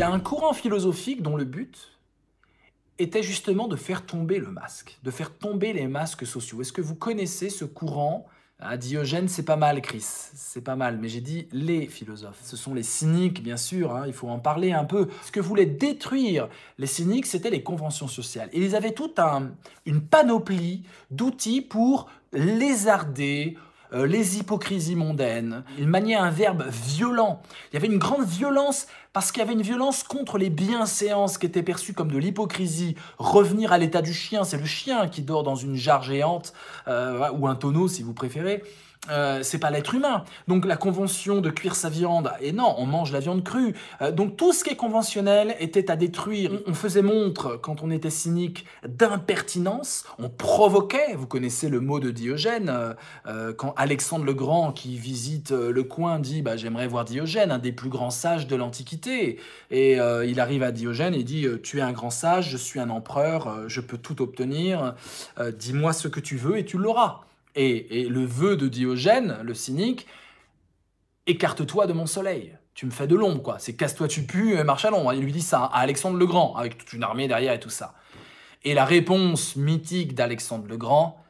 y a un courant philosophique dont le but était justement de faire tomber le masque, de faire tomber les masques sociaux. Est-ce que vous connaissez ce courant? Diogène, c'est pas mal, Chris, c'est pas mal, mais j'ai dit les philosophes. Ce sont les cyniques, bien sûr, hein, il faut en parler un peu. Ce que voulaient détruire les cyniques, c'était les conventions sociales. Et ils avaient toute une panoplie d'outils pour lézarder les hypocrisies mondaines. Ils maniaient un verbe violent. Il y avait une grande violence parce qu'il y avait une violence contre les bienséances qui étaient perçues comme de l'hypocrisie. Revenir à l'état du chien, c'est le chien qui dort dans une jarre géante, ou un tonneau si vous préférez. C'est pas l'être humain. Donc la convention de cuire sa viande, et non, on mange la viande crue. Donc tout ce qui est conventionnel était à détruire. On faisait montre, quand on était cynique, d'impertinence. On provoquait, vous connaissez le mot de Diogène, quand Alexandre le Grand, qui visite le coin, dit bah, « j'aimerais voir Diogène, un des plus grands sages de l'Antiquité ». Et il arrive à Diogène et dit « tu es un grand sage, je suis un empereur, je peux tout obtenir, dis-moi ce que tu veux et tu l'auras ». Et le vœu de Diogène, le cynique, écarte-toi de mon soleil. Tu me fais de l'ombre, quoi. C'est casse-toi, tu pues, marche à l'ombre. Il lui dit ça à Alexandre le Grand, avec toute une armée derrière et tout ça. Et la réponse mythique d'Alexandre le Grand: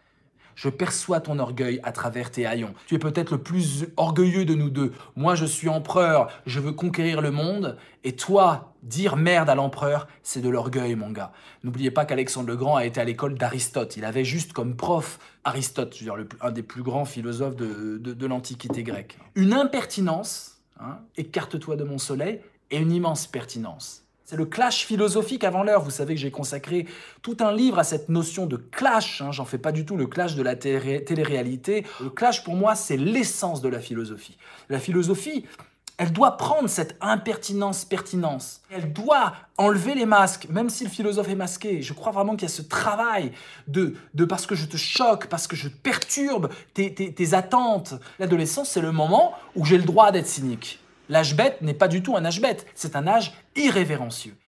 je perçois ton orgueil à travers tes haillons. Tu es peut-être le plus orgueilleux de nous deux. Moi, je suis empereur, je veux conquérir le monde. Et toi, dire merde à l'empereur, c'est de l'orgueil, mon gars. N'oubliez pas qu'Alexandre le Grand a été à l'école d'Aristote. Il avait juste comme prof Aristote, je veux dire, un des plus grands philosophes de l'Antiquité grecque. Une impertinence, hein, écarte-toi de mon soleil, et une immense pertinence. C'est le clash philosophique avant l'heure. Vous savez que j'ai consacré tout un livre à cette notion de clash. Hein. J'en fais pas du tout le clash de la télé-réalité. Le clash, pour moi, c'est l'essence de la philosophie. La philosophie, elle doit prendre cette impertinence-pertinence. Elle doit enlever les masques, même si le philosophe est masqué. Je crois vraiment qu'il y a ce travail de parce que je te choque, parce que je perturbe tes attentes. L'adolescence, c'est le moment où j'ai le droit d'être cynique. L'âge bête n'est pas du tout un âge bête, c'est un âge irrévérencieux.